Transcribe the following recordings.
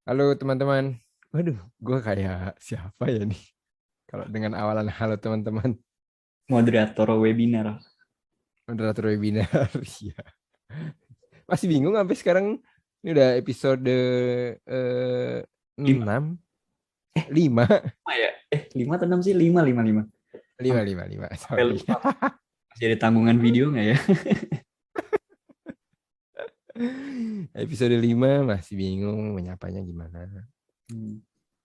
Halo teman-teman. Waduh, gue kayak siapa ya nih? Kalau dengan awalan halo teman-teman, Moderator webinar. moderator webinar. Iya. Masih bingung sampai sekarang. Ini udah episode eh, Lima. 6, 5, Lima ya? Lima atau enam sih? Lima, lima, lima. 5, Sampai, 5, 5. sampai Sorry. lupa. Masih ada tanggungan video nggak ya? Episode 5 masih bingung menyapanya gimana. Hmm.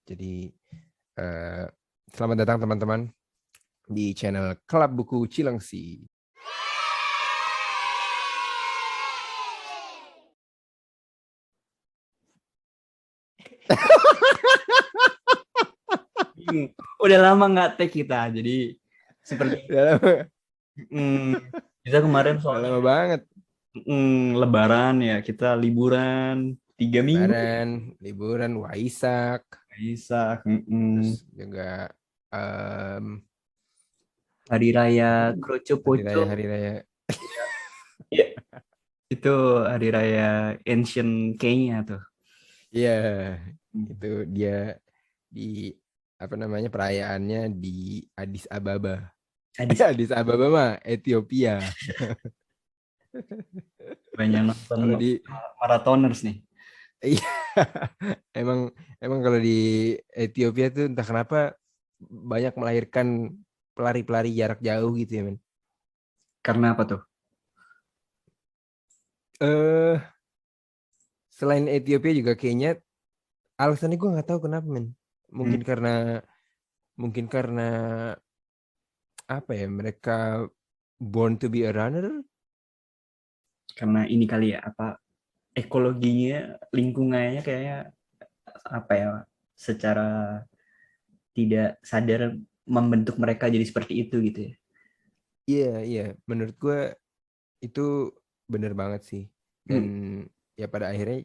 Jadi eh, selamat datang teman-teman di channel Klub Buku Cilengsi. Bingung. Udah lama nggak tag kita, jadi seperti Udah lama, hmm, kita kemarin udah soalnya lama banget. Lebaran ya, kita liburan 3 minggu. Lebaran, liburan, Waisak. Bisa. Terus juga em, Hari Raya apa Kroco hari Poco. raya hari raya. Iya, itu hari raya ancient Kenya tuh. Iya, Hmm. itu dia di apa namanya perayaannya di Addis Ababa. Adis Addis Ababa mah Ethiopia. banyak nonton Kalau di maratoners nih. iya, emang emang kalau di Ethiopia tuh entah kenapa banyak melahirkan pelari-pelari jarak jauh gitu ya, men. Karena apa tuh? Eh, selain Ethiopia juga kayaknya alasannya gue nggak tahu kenapa, men. Hmm. Mungkin karena apa ya, mereka born to be a runner. Karena ini kali ya, apa, ekologinya, lingkungannya kayaknya, apa ya, secara tidak sadar membentuk mereka jadi seperti itu gitu ya. Iya, iya, menurut gue itu bener banget sih. Dan Hmm. ya pada akhirnya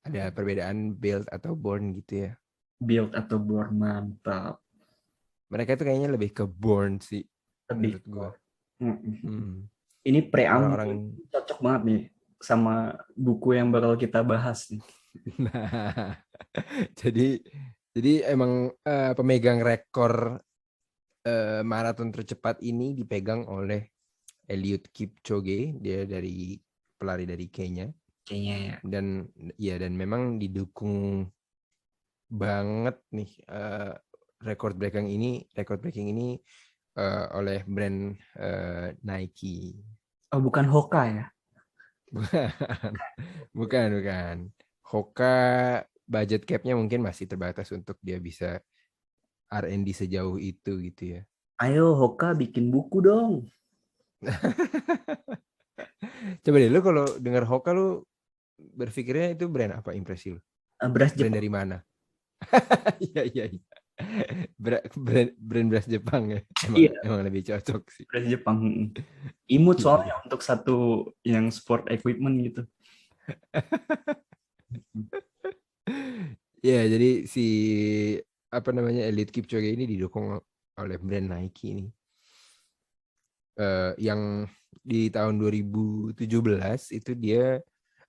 ada perbedaan build atau born gitu ya. Build atau born, mantap. Mereka itu kayaknya lebih ke born sih Lebih menurut gue. born. Hmm. Hmm. Ini preambul Orang-orang cocok banget nih sama buku yang bakal kita bahas nih. nah, jadi jadi emang pemegang rekor maraton tercepat ini dipegang oleh Eliud Kipchoge. Dia dari pelari dari Kenya. Kayaknya ya. Dan ya, dan memang didukung banget nih record breaking ini oleh brand Nike. Oh, bukan Hoka ya? Bukan, bukan. Hoka budget capnya mungkin masih terbatas untuk dia bisa R&D sejauh itu gitu ya. Ayo Hoka bikin buku dong. Coba deh lu kalau dengar Hoka lu berpikirnya itu brand apa, impresi lu? Beras Brand Jepang. dari mana? Iya, iya, iya. Brand beras Jepang ya. Emang Iya, emang lebih cocok sih. beras Jepang. Imut Iya, soalnya iya. untuk satu yang sport equipment gitu. Ya, jadi si apa namanya Elite Kipchoge ini didukung oleh brand Nike ini. Yang di tahun 2017 itu dia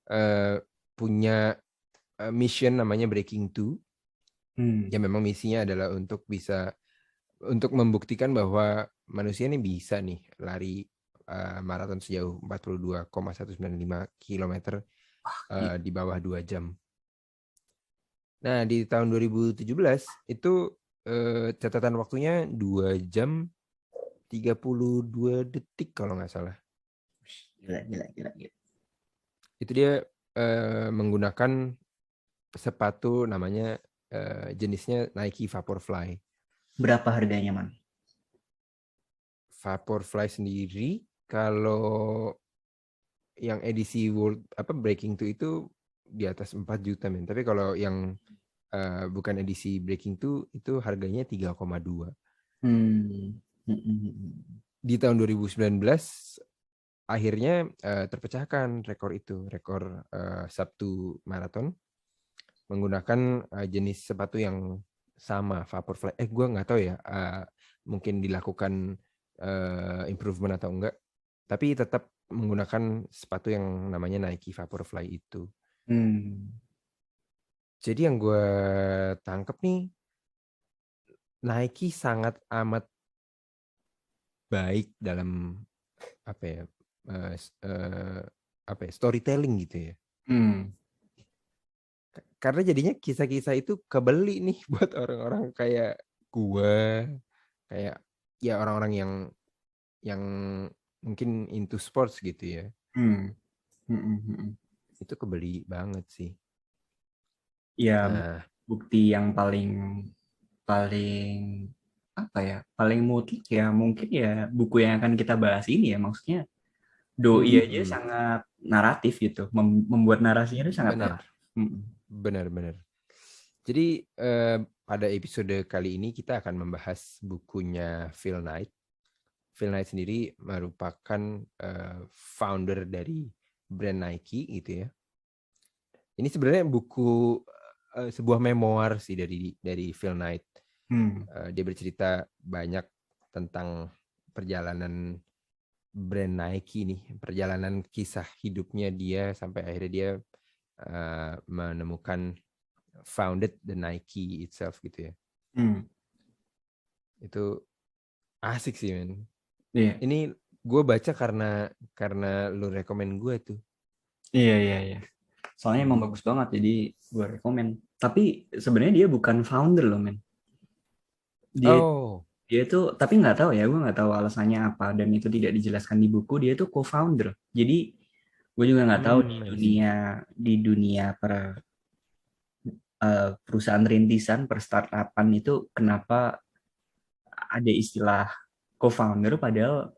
eh, punya mission namanya Breaking Two. Hmm. Ya memang misinya adalah untuk membuktikan bahwa manusia ini bisa nih lari maraton sejauh 42,195 kilometer Gitu. di bawah 2 jam. Nah, di tahun 2017 itu catatan waktunya 2 jam 32 detik kalau nggak salah. Gila, gila, gila, gila. Itu dia menggunakan sepatu namanya jenisnya Nike Vaporfly. Berapa harganya, Man? Vaporfly sendiri kalau yang edisi World apa Breaking Two itu di atas 4 juta, men. Tapi kalau yang bukan edisi Breaking Two itu harganya 3,2. Hmm. Hmm, hmm, hmm. Di tahun 2019 akhirnya terpecahkan rekor itu, rekor Sabtu Marathon menggunakan jenis sepatu yang sama, Vaporfly. Gue nggak tahu ya, mungkin dilakukan improvement atau enggak. Tapi tetap menggunakan sepatu yang namanya Nike Vaporfly itu. Hmm. Jadi yang gue tangkep nih, Nike sangat amat baik dalam apa ya, apa ya, storytelling gitu ya. Hmm. Karena jadinya kisah-kisah itu kebeli nih buat orang-orang kayak gue, kayak ya orang-orang yang mungkin into sports gitu ya. Hmm. Hmm. Hmm. Hmm. Itu kebeli banget sih. Ya, Nah, bukti yang paling paling apa ya? Paling mutlak ya mungkin ya buku yang akan kita bahas ini ya. Maksudnya Doi aja mm-mm, sangat naratif gitu, membuat narasinya itu sangat benar, naratif. Hmm. benar. Jadi pada episode kali ini kita akan membahas bukunya Phil Knight. Phil Knight sendiri merupakan founder dari brand Nike gitu ya. Ini sebenarnya buku sebuah memoir sih dari Phil Knight. Hmm. Dia bercerita banyak tentang perjalanan brand Nike nih, perjalanan kisah hidupnya dia sampai akhirnya dia menemukan founded the Nike itself gitu ya. Hmm. Itu asik sih men. Iya, Ini gue baca karena lu rekomen gue tuh. iya, iya, iya. Soalnya emang Hmm. bagus banget, jadi gue rekomen. Tapi sebenarnya dia bukan founder loh, men. Dia Oh, dia tuh, tapi nggak tahu ya, gue nggak tahu alasannya apa dan itu tidak dijelaskan di buku. Dia tuh co-founder. Jadi gue juga nggak tahu I see. di dunia perusahaan rintisan, per startupan itu kenapa ada istilah co-founder padahal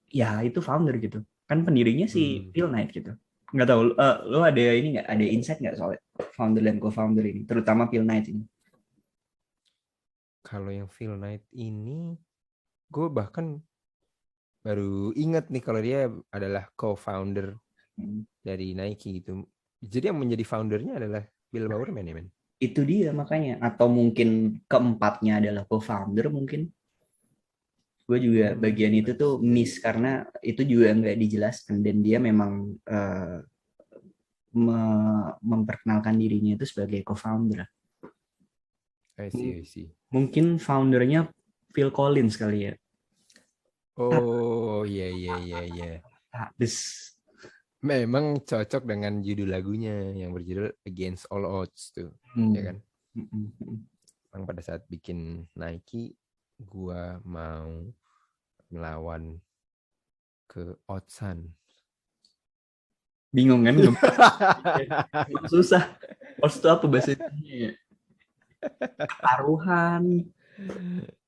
ya itu founder gitu. Kan pendirinya si Hmm. Phil Knight gitu. Nggak tahu, lo ada ini nggak, ada insight nggak soal founder dan co-founder ini, terutama Phil Knight ini? Kalau yang Phil Knight ini, gue bahkan baru ingat nih kalau dia adalah co-founder Hmm. dari Nike gitu. Jadi yang menjadi foundernya adalah Bill Bowerman ya men. Itu dia makanya, atau mungkin keempatnya adalah co-founder mungkin. Gue juga bagian itu I tuh see. miss karena itu juga nggak dijelaskan dan dia memang memperkenalkan dirinya itu sebagai co-founder. I see, I see. Mungkin foundernya Phil Collins kali ya. Oh, iya, iya, iya, iya. Habis. Memang cocok dengan judul lagunya yang berjudul Against All Odds tuh, ya Hmm. kan? Hmm, hmm, hmm. Memang pada saat bikin Nike, gua mau melawan ke Oddsan. Bingung kan? Emang susah. Odds itu apa bahasa Indonesia? Taruhan,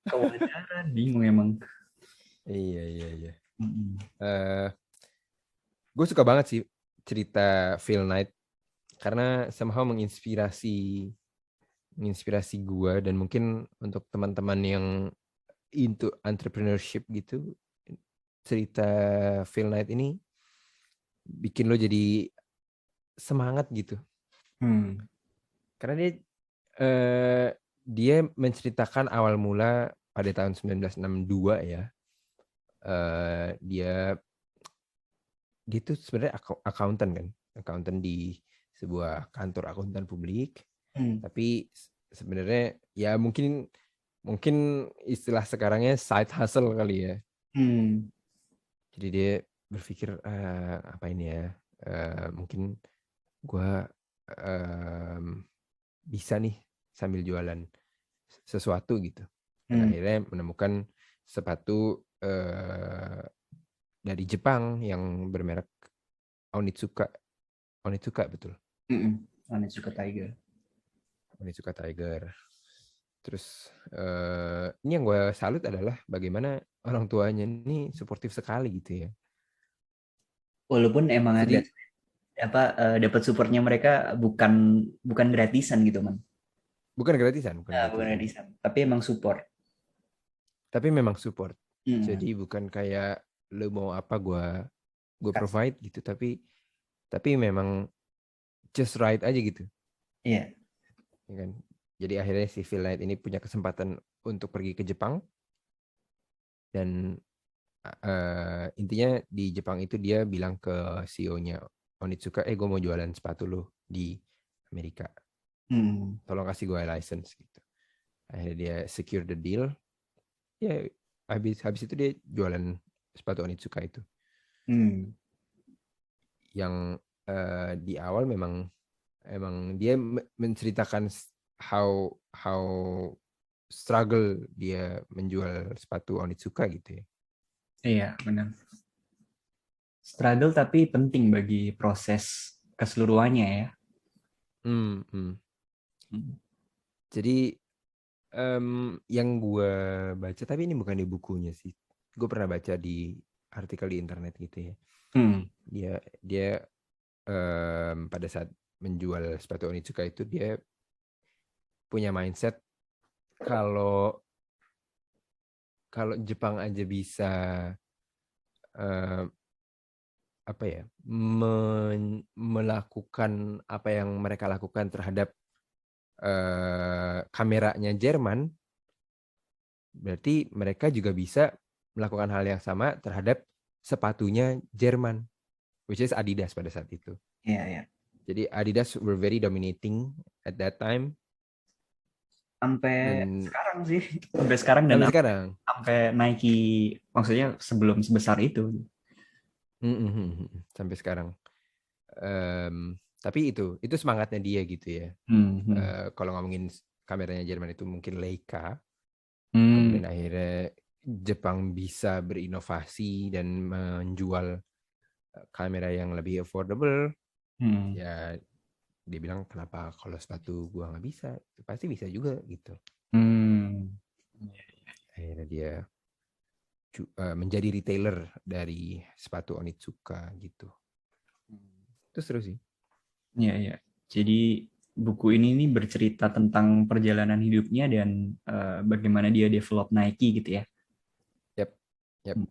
kewajaran, bingung emang. Iya, iya, iya. Hmm. Eh, gue suka banget sih cerita Phil Knight karena somehow menginspirasi gue dan mungkin untuk teman-teman yang into entrepreneurship gitu, cerita Phil Knight ini bikin lo jadi semangat gitu. Hmm. Karena eh, dia menceritakan awal mula pada tahun 1962 ya. Dia tuh sebenarnya accountant kan, accountant di sebuah kantor akuntan publik. Hmm. Tapi sebenarnya ya mungkin mungkin istilah sekarangnya side hustle kali ya. Hmm. Jadi dia berpikir apa ini ya, mungkin gue bisa nih sambil jualan sesuatu gitu. Dan Hmm. akhirnya menemukan sepatu dari Jepang yang bermerek Onitsuka. Onitsuka betul. Hmm. Aneh suka Tiger. Onitsuka Tiger. Terus ini yang gue salut adalah bagaimana orang tuanya ini suportif sekali gitu ya. Walaupun emang agak Jadi apa, dapat supportnya mereka bukan bukan gratisan gitu, man. bukan gratisan, bukan Nah, bukan gratisan. gratisan, tapi emang support. Tapi memang support. Hmm. Jadi bukan kayak lu mau apa gue Kasih. provide gitu, tapi memang just right aja gitu, Iya. ya kan. Jadi akhirnya si Phil Knight ini punya kesempatan untuk pergi ke Jepang dan intinya di Jepang itu dia bilang ke CEO-nya Onitsuka, gue mau jualan sepatu lo di Amerika. Tolong kasih gue license gitu. Akhirnya dia secure the deal. Ya habis itu dia jualan sepatu Onitsuka itu. Yang di awal memang dia menceritakan how struggle dia menjual sepatu Onitsuka gitu ya. Iya, benar. Struggle tapi penting bagi proses keseluruhannya ya. Jadi yang gue baca, tapi ini bukan di bukunya sih. Gue pernah baca di artikel di internet gitu ya. Dia pada saat menjual sepatu Onitsuka itu dia punya mindset kalau Jepang aja bisa melakukan apa yang mereka lakukan terhadap kameranya Jerman, berarti mereka juga bisa melakukan hal yang sama terhadap sepatunya Jerman, which is Adidas pada saat itu. Iya. Jadi Adidas were very dominating at that time. Sampai sekarang sih, sampai sekarang dan sampai Nike, maksudnya sebelum sebesar itu. Sampai sekarang. Tapi itu semangatnya dia gitu ya. Kalau ngomongin kameranya Jerman itu mungkin Leica. Kemudian akhirnya Jepang bisa berinovasi dan menjual kamera yang lebih affordable. Ya dia bilang, kenapa kalau sepatu gua nggak bisa? Pasti bisa juga gitu. Akhirnya dia menjadi retailer dari sepatu Onitsuka gitu. Itu seru sih. Iya. Jadi buku ini nih bercerita tentang perjalanan hidupnya dan bagaimana dia develop Nike gitu ya. Yep.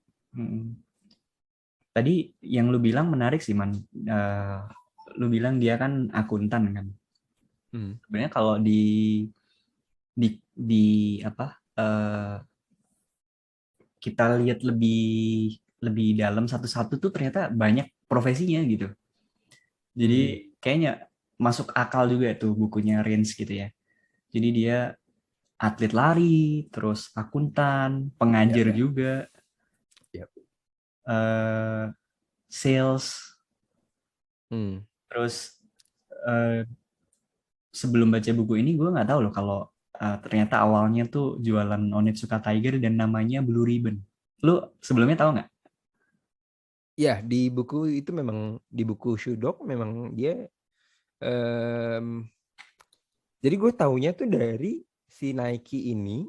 Tadi yang lu bilang menarik sih, Man. Lu bilang dia kan akuntan kan. Sebenarnya kalau di apa? Kita lihat lebih dalam satu-satu tuh ternyata banyak profesinya gitu. Jadi kayaknya masuk akal juga tuh bukunya Rins gitu ya. Jadi dia atlet lari, terus akuntan, pengajar juga, sales, terus sebelum baca buku ini gue nggak tahu loh kalau ternyata awalnya tuh jualan Onitsuka Tiger dan namanya Blue Ribbon. Lu sebelumnya tahu nggak? Ya, di buku itu memang, di buku Shudok memang dia jadi gue taunya tuh dari si Nike ini,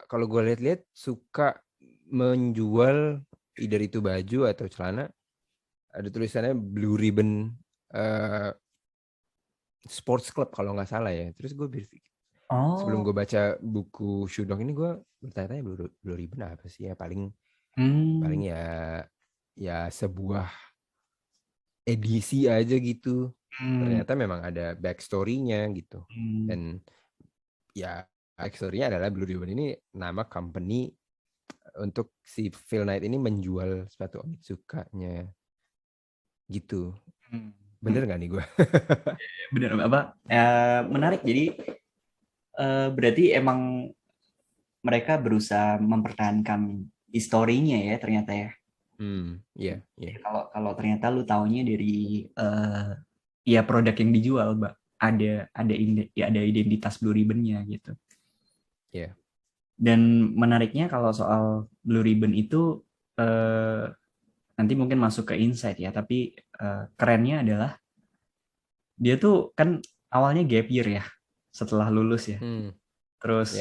kalau gue lihat-lihat suka menjual either itu baju atau celana, ada tulisannya Blue Ribbon Sports Club kalau nggak salah ya. Terus gue berpikir, sebelum gue baca buku Shudok ini, gue bertanya-tanya Blue Ribbon apa sih ya? Paling ya sebuah edisi aja gitu. Ternyata memang ada backstory-nya gitu. Dan ya backstory-nya adalah Blue Ribbon ini nama company untuk si Phil Knight ini menjual sepatu Onitsuka-nya gitu. Bener nggak nih gue? Bener apa? Menarik. Jadi berarti emang mereka berusaha mempertahankan historinya ya ternyata ya. Iya. Kalau ternyata lu taunya dari ya produk yang dijual, Mbak. Ada identitas Blue Ribbon-nya gitu. Iya. Dan menariknya kalau soal Blue Ribbon itu nanti mungkin masuk ke insight ya, tapi kerennya adalah dia tuh kan awalnya gap year ya setelah lulus ya. Terus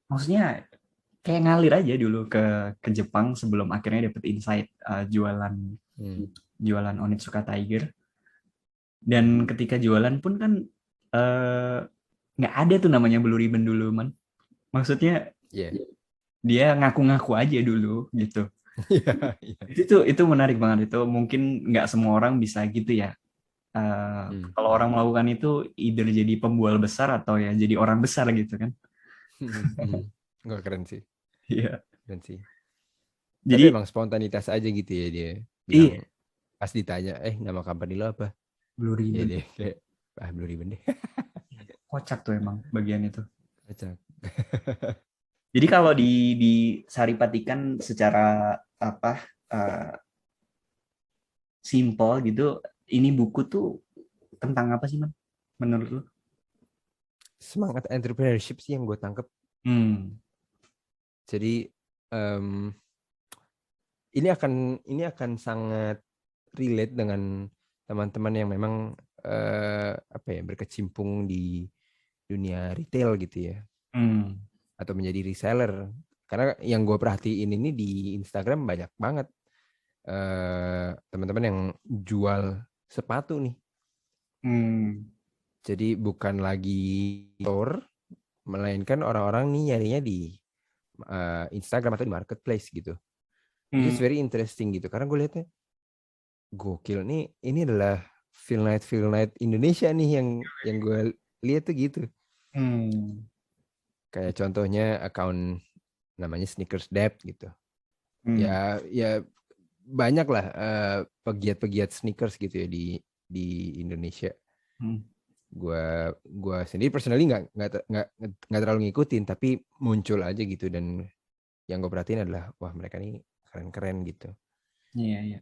maksudnya kayak ngalir aja dulu ke Jepang sebelum akhirnya dapet insight jualan Onitsuka Tiger. Dan ketika jualan pun kan nggak ada tuh namanya Blue Ribbon dulu, Man. Maksudnya dia ngaku-ngaku aja dulu gitu. Itu menarik banget, itu mungkin nggak semua orang bisa gitu ya. Kalau orang melakukan itu either jadi pembual besar atau ya jadi orang besar gitu kan. Nggak keren sih. Iya. Keren sih. Jadi tapi emang spontanitas aja gitu ya dia bilang. Pas ditanya, nama company lo apa? Blue Ribbon. Ya dia kayak, Blue Ribbon deh. Kocak tuh emang bagian itu. Kocak. Jadi kalau disaripatikan secara apa uh, simple gitu, ini buku tuh tentang apa sih, Man? Menurut lu? Semangat entrepreneurship sih yang gue tangkep. Hmm. Jadi em, ini akan sangat relate dengan teman-teman yang memang apa ya, berkecimpung di dunia retail gitu ya, Hmm. atau menjadi reseller. Karena yang gue perhatiin ini di Instagram banyak banget teman-teman yang jual sepatu nih. Hmm. Jadi bukan lagi store, melainkan orang-orang nih nyarinya di Instagram atau di marketplace gitu. Which is Hmm. very interesting gitu. Karena gue lihatnya gokil nih. Ini adalah feel night Indonesia nih yang gue lihat tuh gitu. Hmm. Kayak contohnya account namanya Sneakers Dep gitu. Hmm. Ya banyak lah pegiat-pegiat sneakers gitu ya di Indonesia. Hmm. Gua sendiri personally nggak terlalu ngikutin, tapi muncul aja gitu, dan yang gue perhatiin adalah wah mereka nih keren-keren gitu. Iya, iya.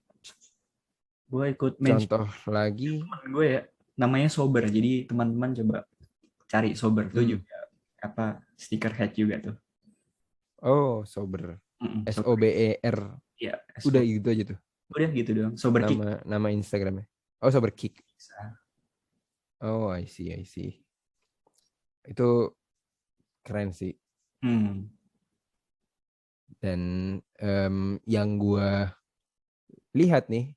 Gue ikut mention Contoh lagi, teman gue ya, namanya Sober. Jadi teman-teman coba cari Sober tuh hmm, juga apa stiker head juga tuh. oh Sober, Sober. SOBER, Ya, udah SO. gitu aja tuh Udah gitu doang. Sober Kick. nama nama Instagramnya. Oh Sober Kick. Bisa. Oh I see. Itu keren sih. Hmm. Dan yang gue lihat nih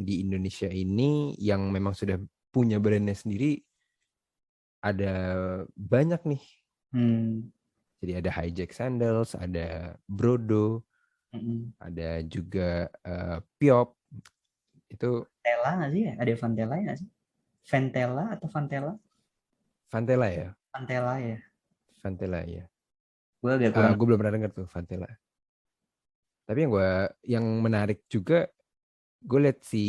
di Indonesia ini yang memang sudah punya brandnya sendiri ada banyak nih. Hmm. Jadi ada Hijack Sandals, ada Brodo, Hmm. ada juga Piop. Itu Vantela nggak sih ya? Ada Vantela nggak sih? Ventela atau Vantela? Vantela ya, Vantela ya. Vantela ya. Gue agak kurang. Gue belum pernah dengar tuh Vantela. Tapi yang menarik juga, gue lihat si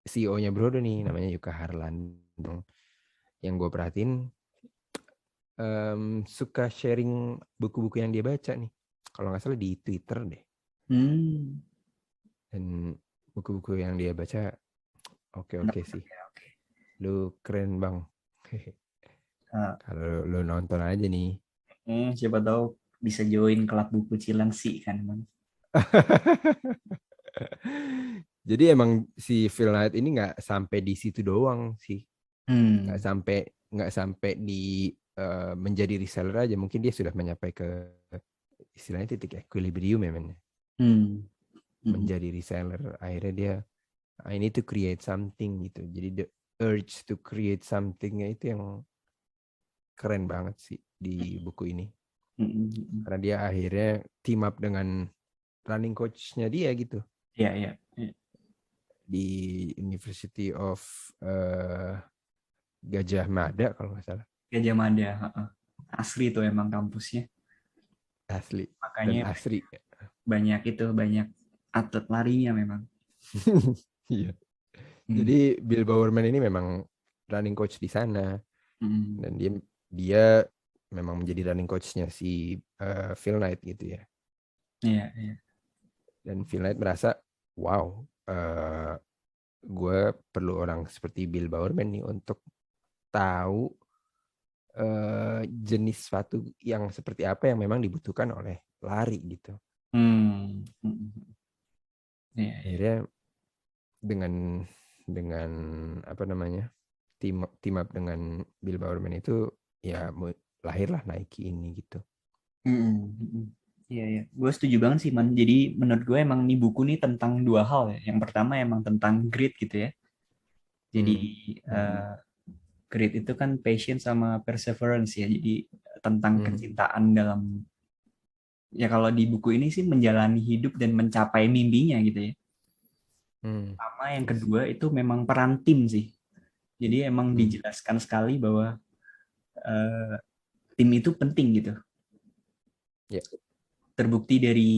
CEO-nya Brodo nih namanya Yuka Harlan. Yang gue perhatiin suka sharing buku-buku yang dia baca nih. Kalau nggak salah di Twitter deh. Hmm. Dan buku-buku yang dia baca Enak, oke sih. ya, oke. Lu keren bang. Ah, Kalau lu nonton aja nih. siapa tahu bisa join klub buku Cilengsi kan, Bang. Jadi emang si Phil Knight ini nggak sampai di situ doang sih. Nggak Hmm. sampai nggak sampai di menjadi reseller aja. Mungkin dia sudah mencapai ke istilahnya titik equilibrium ya, men. Hmm. Hmm. Menjadi reseller. Akhirnya dia I need to create something gitu. Jadi the urge to create something itu yang keren banget sih di buku ini. Hmm. Hmm. Karena dia akhirnya team up dengan running coach-nya dia gitu Iya, iya. Iya. di University of Gajah Mada kalau nggak salah. Gajah Mada. Heeh. Asli tuh emang kampusnya. Asli dan Makanya asri. banyak itu, banyak atlet larinya memang. Iya. Hmm. Jadi Bill Bowerman ini memang running coach di sana, Hmm. dan dia memang menjadi running coach-nya si Phil Knight gitu ya. Iya, iya. Dan Phil Knight merasa wow, gue perlu orang seperti Bill Bowerman nih untuk tahu jenis sepatu yang seperti apa yang memang dibutuhkan oleh lari gitu. Hmm. Hmm. Iya, iya. Akhirnya dengan dengan apa namanya, team up dengan Bill Bowerman itu ya lahirlah Nike ini gitu. Hmm. Hmm. Iya, iya. Gue setuju banget sih, Man. Jadi menurut gue emang nih buku nih tentang dua hal ya. Yang pertama emang tentang grit gitu ya. Jadi Hmm. eh, grit itu kan passion sama perseverance ya. Jadi tentang Hmm. kecintaan dalam, ya kalau di buku ini sih menjalani hidup dan mencapai mimpinya gitu ya. Hmm. Sama yang Yes. kedua itu memang peran tim sih. Jadi emang Hmm. dijelaskan sekali bahwa eh, tim itu penting gitu. Ya. Terbukti dari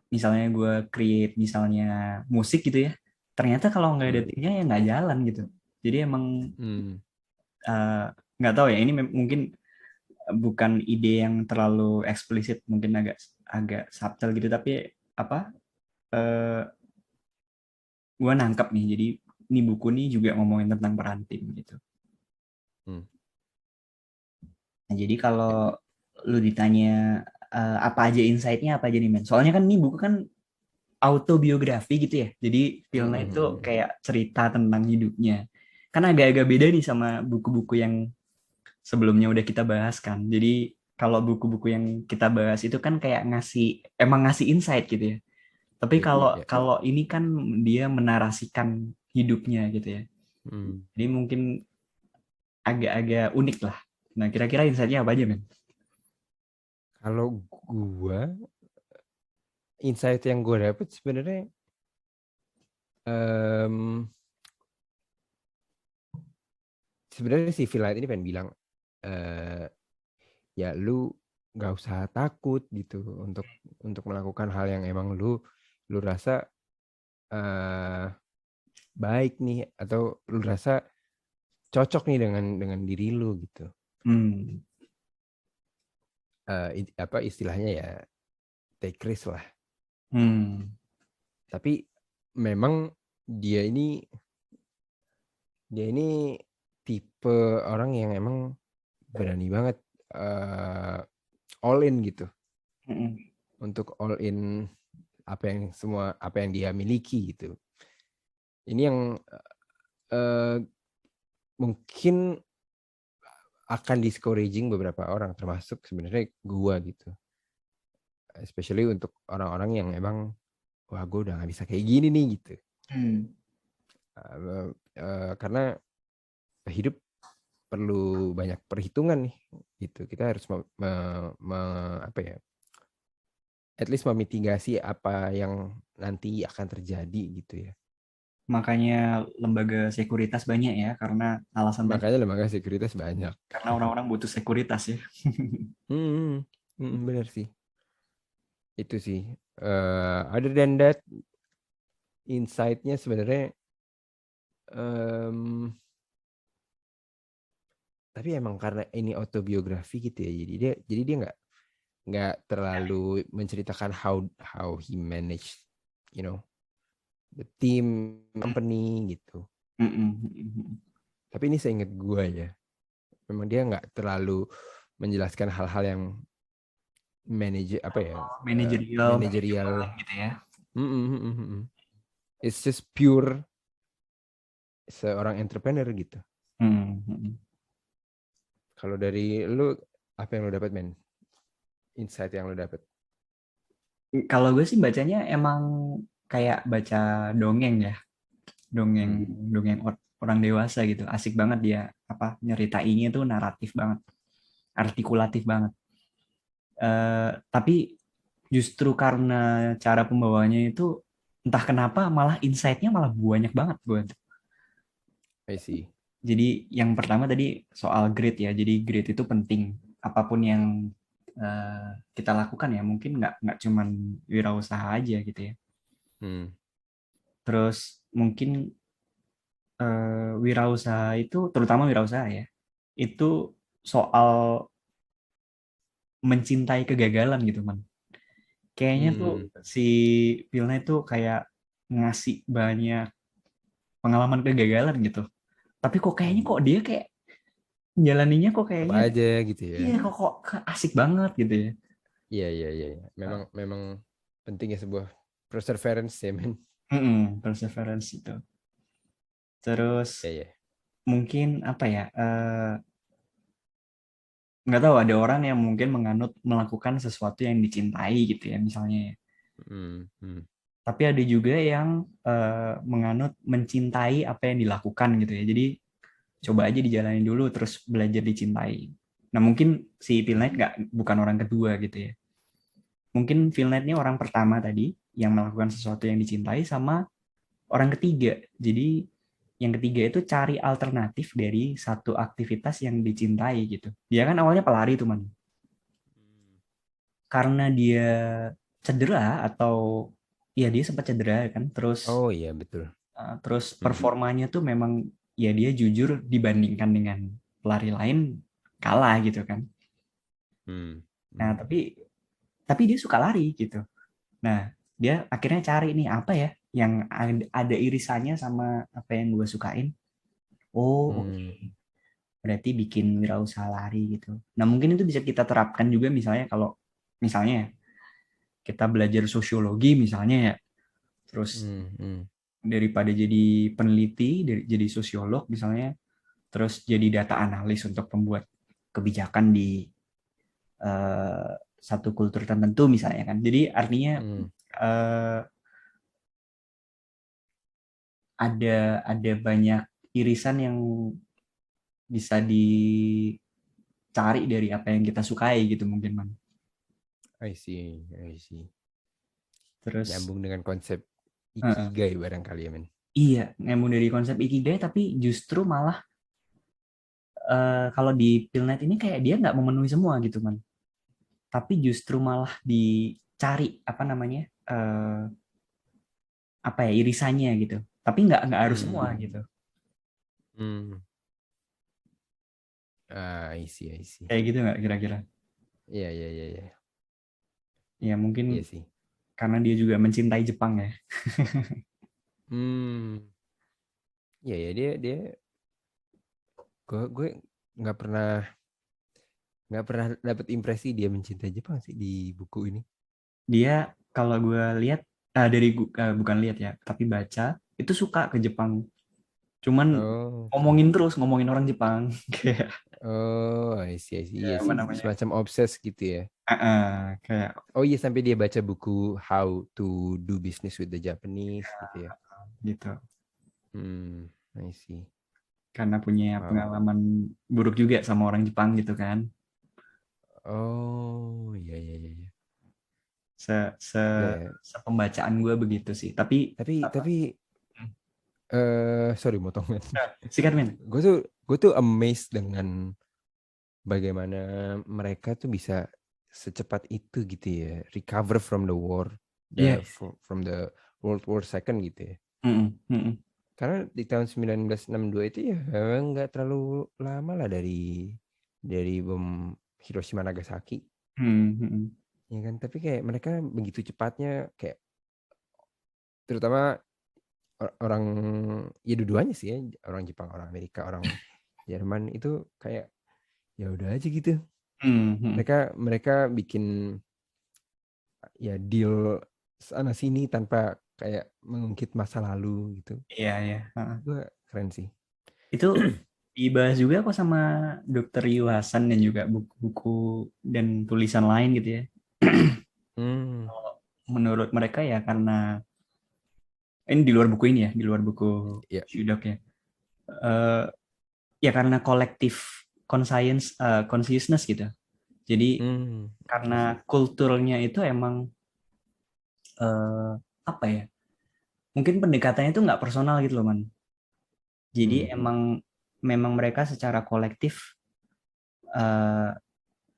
misalnya gue create misalnya musik gitu ya. Ternyata kalau nggak ada Hmm. timnya ya nggak jalan gitu. Jadi emang Hmm. nggak tahu ya, ini mungkin bukan ide yang terlalu eksplisit, mungkin agak agak subtle gitu, tapi apa eh, gue nangkep nih. Jadi ini buku nih juga ngomongin tentang peran tim gitu. Hmm. Nah, jadi Ya. kalau lu ditanya apa aja insight-nya apa aja nih men. Soalnya kan ini buku kan autobiografi gitu ya. Jadi Hmm, filmnya hmm, itu hmm, hmm. kayak cerita tentang hidupnya. Kan agak-agak beda nih sama buku-buku yang sebelumnya udah kita bahas kan. Jadi kalau buku-buku yang kita bahas itu kan kayak emang ngasih insight gitu ya. Tapi Ya, kalau ya. kalau ini kan dia menarasikan hidupnya gitu ya. Hmm. Jadi mungkin agak-agak unik lah. Nah, kira-kira insight-nya apa aja, men? Kalau gua, insight yang gue dapet sebenarnya em, sebenarnya si Phil Knight ini pengen bilang, eh ya lu nggak usah takut gitu untuk melakukan hal yang emang lu rasa eh baik nih, atau lu rasa cocok nih dengan diri lu gitu. Hmm. Apa istilahnya ya, take risk lah. Hmm. Tapi memang dia ini dia ini tipe orang yang emang berani banget, eh all in gitu, Hmm. untuk all in apa yang dia miliki gitu. Ini yang eh, mungkin akan discouraging beberapa orang, termasuk sebenarnya gua gitu. Especially untuk orang-orang yang emang, wah gue udah nggak bisa kayak gini nih gitu. Hmm. Karena hidup perlu banyak perhitungan nih gitu. Kita harus apa ya, at least memitigasi apa yang nanti akan terjadi gitu ya. Makanya lembaga sekuritas banyak ya, karena alasan tadi, Makanya lembaga sekuritas banyak. karena orang-orang butuh sekuritas ya. Hmm, bener sih. Itu sih. Other than that, insight-nya sebenarnya, em, tapi emang karena ini autobiografi gitu ya, jadi dia nggak terlalu menceritakan how he manage, you know, the team company gitu. Hmm. Tapi ini seingat gue ya, memang dia nggak terlalu menjelaskan hal-hal yang manajer apa ya, Manajerial, manajerial. manajemen gitu ya. It's just pure seorang entrepreneur gitu. Hmm. Kalau dari lu, apa yang lu dapat, men? Insight yang lu dapat? Kalau gue sih bacanya emang kayak baca dongeng ya, dongeng Hmm. dongeng orang dewasa gitu. Asik banget dia apa nyeritainnya tuh naratif banget, artikulatif banget. Tapi justru karena cara pembawanya itu entah kenapa malah insight-nya malah banyak banget gue. I see. Jadi yang pertama tadi soal grade ya. Jadi grade itu penting. Apapun yang kita lakukan ya, mungkin nggak cuman wirausaha aja gitu ya. Hmm. Terus mungkin wirausaha itu, terutama wirausaha ya, itu soal mencintai kegagalan gitu man. Kayaknya tuh Hmm. si Pilna itu kayak ngasih banyak pengalaman kegagalan gitu. Tapi kok kayaknya kok dia kayak jalaninya kok Apa kayaknya aja gitu ya. iya kok asik banget gitu ya. Iya, iya, iya, iya. Memang memang pentingnya sebuah perseverance ya, men. Perseverance itu. Terus Iya, iya. mungkin apa ya? Nggak tahu ada orang yang mungkin menganut melakukan sesuatu yang dicintai gitu ya misalnya ya. Hmm. Hmm. Tapi ada juga yang menganut mencintai apa yang dilakukan gitu ya. Jadi coba aja dijalanin dulu terus belajar dicintai. Nah mungkin si Phil Knight bukan orang kedua gitu ya. Mungkin Phil Knight ini orang pertama tadi yang melakukan sesuatu yang dicintai sama orang ketiga. Jadi yang ketiga itu cari alternatif dari satu aktivitas yang dicintai gitu. Dia kan awalnya pelari tuh man. Karena dia cedera atau ya dia sempat cedera kan. Terus Oh iya, betul. terus Hmm. performanya tuh memang ya dia jujur dibandingkan dengan pelari lain kalah gitu kan. Hmm. Nah, Hmm. tapi dia suka lari gitu. Nah, dia akhirnya cari nih apa ya yang ada irisannya sama apa yang gue sukain. Oh, oke. Hmm. Berarti bikin wirausaha lari gitu. Nah, mungkin itu bisa kita terapkan juga misalnya kalau misalnya ya, kita belajar sosiologi misalnya ya. Terus Hmm. Hmm. daripada jadi peneliti, jadi sosiolog misalnya, terus jadi data analis untuk pembuat kebijakan di satu kultur tertentu misalnya kan. Jadi artinya Hmm. eh, ada banyak irisan yang bisa dicari dari apa yang kita sukai gitu mungkin man. I see, I see. Terus Nyambung dengan konsep eh, ikigai barangkali ya, men. iya ngomong dari konsep ikigai tapi justru malah kalau di Pilnet ini kayak dia nggak memenuhi semua gitu man. Tapi justru malah dicari apa namanya apa ya irisannya gitu. Tapi nggak harus semua Hmm. gitu. Hmm. Ah, I see, I see. Kayak gitu nggak kira-kira? Iya, iya, iya, iya. Ya mungkin Iya sih. karena dia juga mencintai Jepang ya. Hmm. Iya, ya dia gue nggak pernah dapat impresi dia mencintai Jepang sih di buku ini. Dia kalau gue lihat bukan lihat ya, tapi baca itu suka ke Jepang. Cuman Oh, oke. ngomongin terus ngomongin orang Jepang kayak Oh, I see, I see. Iya apa sih, namanya? semacam obses gitu ya. Kayak Oh iya, sampai dia baca buku How to Do Business with the Japanese gitu ya. gitu. Hmm, I see. Karena punya Wow. pengalaman buruk juga sama orang Jepang gitu kan. Oh, iya, iya, iya, iya. Se se Iya ya. Sepembacaan gue begitu sih. Tapi apa? Tapi sorry motong men. Sikat men. Gue tuh amazed dengan bagaimana mereka tuh bisa secepat itu gitu ya, recover from the war, Iya. from the World War Second gitu ya. Mm-mm, mm-mm. Karena di tahun 1962 itu ya memang nggak terlalu lama lah dari bom Hiroshima Nagasaki, Mm, mm-mm. ya kan. Tapi kayak mereka begitu cepatnya, kayak terutama orang, ya dua-duanya sih ya, orang Jepang, orang Amerika, orang Jerman itu kayak ya udah aja gitu. Mm, mm. Mereka bikin ya deal sana sini tanpa kayak mengungkit masa lalu gitu. Iya, iya. Heeh. Gue keren sih. Itu dibahas juga kok sama Dokter Yu Hasan dan juga buku-buku dan tulisan lain gitu ya. Hmm, Menurut mereka ya karena ini di luar buku ini ya, di luar buku ya. Shudok ya. Eh, ya karena kolektif consciousness gitu. Jadi Hmm, I karena see. kulturnya itu emang eh, apa ya? Mungkin pendekatannya itu nggak personal gitu loh, Man. Jadi Hmm, memang mereka secara kolektif eh,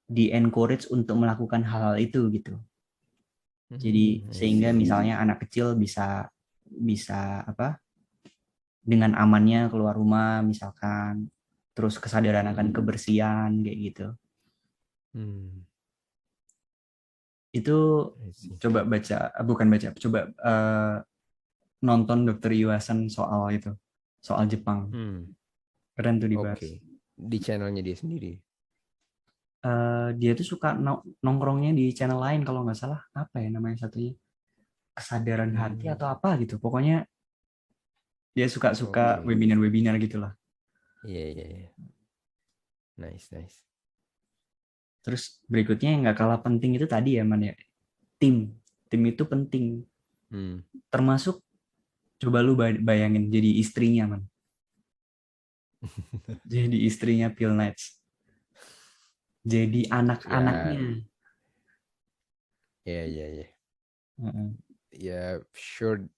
di encourage untuk melakukan hal-hal itu gitu. Jadi I sehingga see. misalnya anak kecil bisa bisa apa dengan amannya keluar rumah misalkan, terus kesadaran akan Hmm, kebersihan kayak gitu. hmm, Itu I see. coba baca, bukan baca, coba nonton Dokter Iwasan soal itu, soal Jepang. Hmm, Keren tuh dibahas. oke. Di channelnya dia sendiri. Dia tuh suka nongkrongnya di channel lain kalau nggak salah apa ya namanya satunya kesadaran hati Hmm, atau apa gitu. Pokoknya dia suka-suka oke. webinar-webinar gitulah. Iya, iya, iya. Nice, nice. Terus berikutnya yang nggak kalah penting itu tadi ya man ya tim. Tim itu penting. Hmm. Termasuk coba lu bayangin jadi istrinya man. Jadi istrinya Phil Knight. Jadi Ya, anak-anaknya. ya, ya, ya. Heeh. Ya,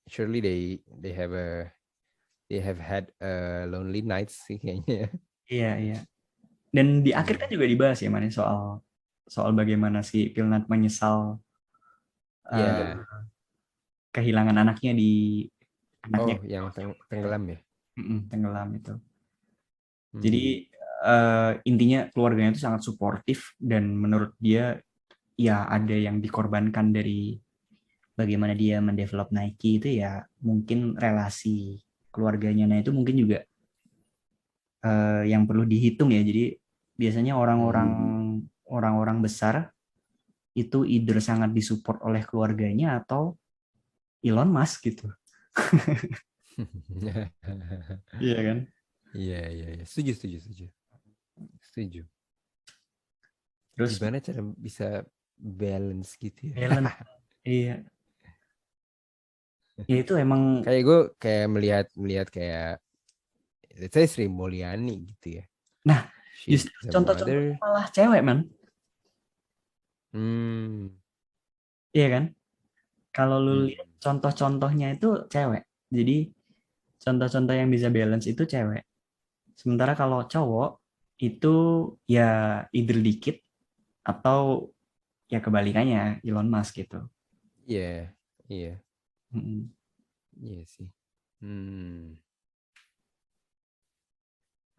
surely they have had lonely nights sih kayaknya ya. Iya, iya. Dan di akhir kan Hmm. juga dibahas ya man ya, soal soal bagaimana si Phil Knight menyesal Ya, eh, kehilangan anaknya di anaknya oh yang tenggelam ya. tenggelam itu. Jadi intinya keluarganya itu sangat suportif dan menurut dia ya ada yang dikorbankan dari bagaimana dia mendevelop Nike itu ya mungkin relasi keluarganya. Nah itu mungkin juga yang perlu dihitung ya. Jadi biasanya orang-orang besar itu either sangat disupport oleh keluarganya atau Elon Musk gitu. Iya kan? Iya, iya, iya. Setuju, setuju, setuju. Setuju. Terus Gimana cara bisa balance gitu ya? balance. Iya, ya itu emang Kayak gue kayak melihat kayak let's say Sri Mulyani gitu ya. nah She's justru a contoh-contohnya mother. malah cewek man. Hmm. Iya kan? Kalau lu Hmm. lihat contoh-contohnya itu cewek. Jadi contoh-contoh yang bisa balance itu cewek. Sementara kalau cowok itu ya either dikit atau ya kebalikannya Elon Musk gitu. Iya, iya, Mm-mm. iya sih. Hmm.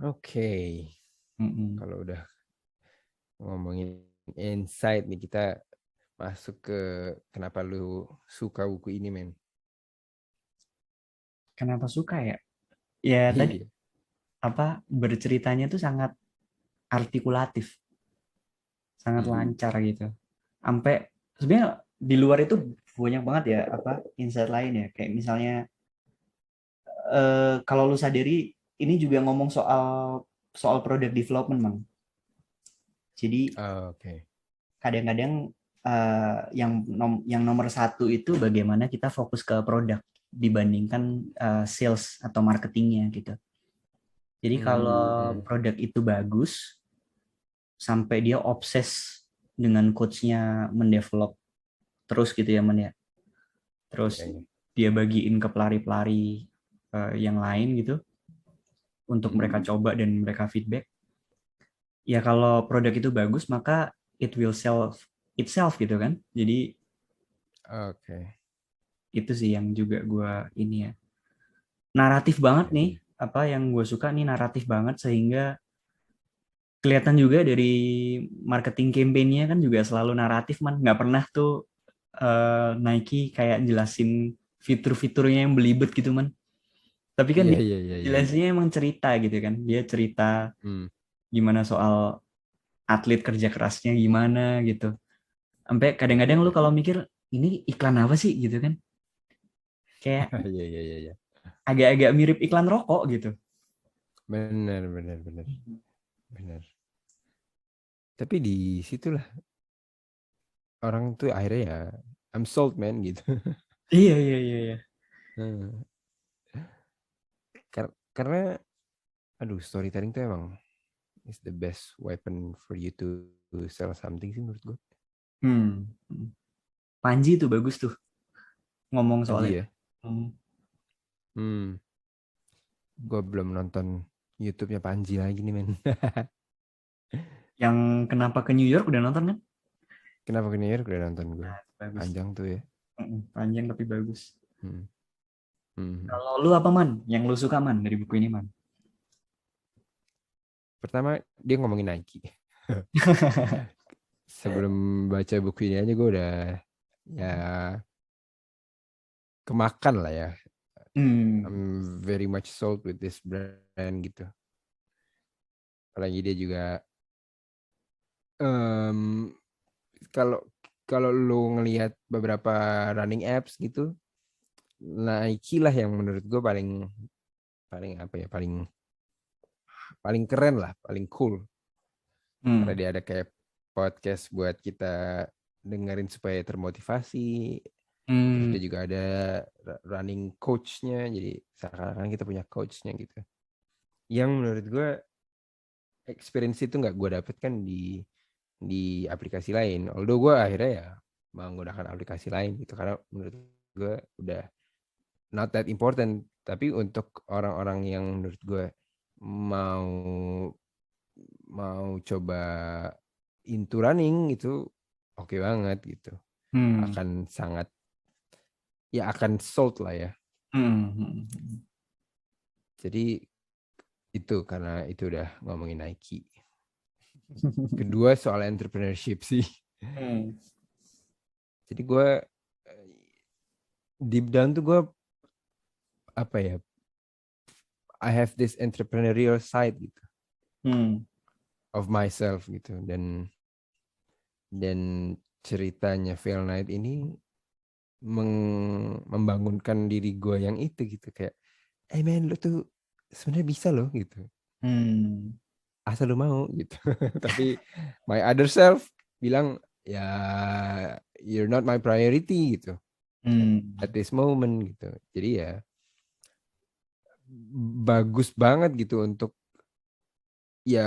Oke. Mm-mm. Kalau udah ngomongin insight nih, kita masuk ke kenapa lu suka buku ini, men. Kenapa suka ya? Ya tadi Iya. apa berceritanya tuh sangat artikulatif, sangat Hmm. lancar gitu. Sampai sebenarnya di luar itu banyak banget ya apa insight lain ya. Kayak misalnya kalau lu sadari ini juga ngomong soal soal product development, Mang. Jadi Oke. kadang-kadang yang nomor satu itu bagaimana kita fokus ke produk dibandingkan sales atau marketingnya gitu. Jadi kalau Hmm. produk itu bagus sampai dia obses dengan coachnya mendevelop terus gitu ya men ya. Terus Iya, iya. dia bagiin ke pelari-pelari yang lain gitu untuk Hmm. mereka coba dan mereka feedback. Ya kalau produk itu bagus maka it will sell itself gitu kan. Jadi Oke. itu sih yang juga gue ini ya naratif banget Iya, nih iya. apa yang gue suka nih naratif banget sehingga kelihatan juga dari marketing campaign-nya kan juga selalu naratif man nggak pernah tuh Nike kayak jelasin fitur-fiturnya yang belibet gitu man tapi kan Iya, dia iya, iya, iya. jelasinnya emang cerita gitu kan dia cerita Hmm. gimana soal atlet kerja kerasnya gimana gitu sampai Iya, kadang-kadang lu iya. kalau mikir ini iklan apa sih gitu kan kayak Iya, iya, iya, iya. agak-agak mirip iklan rokok gitu. Benar, benar, benar. Benar. Tapi di situlah orang tuh akhirnya ya I'm sold, man, gitu. Iya iya iya iya. Hmm. Karena aduh, storytelling tuh emang is the best weapon for you to sell something sih menurut gue. Hmm. Panji tuh bagus tuh ngomong soal Anji itu. ya. Hmm. Hmm. Gue belum nonton YouTube-nya Panji lagi nih, men. Yang kenapa ke New York udah nonton kan? Kenapa ke New York udah nonton gue. Nah, bagus. Panjang tuh ya. Panjang tapi bagus. Hmm. Hmm. Kalau lu apa man? Yang lu suka man dari buku ini man? Pertama dia ngomongin Nike. Sebelum baca buku ini aja gue udah ya kemakan lah ya. Hmm. I'm very much sold with this brand gitu. Apalagi dia juga em, kalau kalau lu ngelihat beberapa running apps gitu, Nike lah yang menurut gue paling paling apa ya paling paling keren lah, paling cool. Karena Hmm. dia ada kayak podcast buat kita dengerin supaya termotivasi. Terus Hmm. dia juga ada running coach-nya, jadi seakan-akan kita punya coach-nya gitu. Yang menurut gue experience itu nggak gue dapet kan di aplikasi lain. Although gue akhirnya ya menggunakan aplikasi lain gitu karena menurut gue udah not that important. Tapi untuk orang-orang yang menurut gue mau mau coba into running itu oke banget gitu. Hmm. Akan sangat ya akan sold lah ya. Hmm. Hmm. Jadi Itu karena itu udah ngomongin Nike. Kedua soal entrepreneurship sih. Hmm. Jadi gue deep down tuh gue apa ya? I have this entrepreneurial side gitu Hmm. of myself gitu, dan ceritanya Veil Knight ini membangunkan diri gue yang itu gitu, kayak men lu tuh sebenarnya bisa loh gitu, Hmm. asal lu mau gitu. Tapi my other self bilang ya you're not my priority gitu Hmm. at this moment gitu. Jadi ya bagus banget gitu ya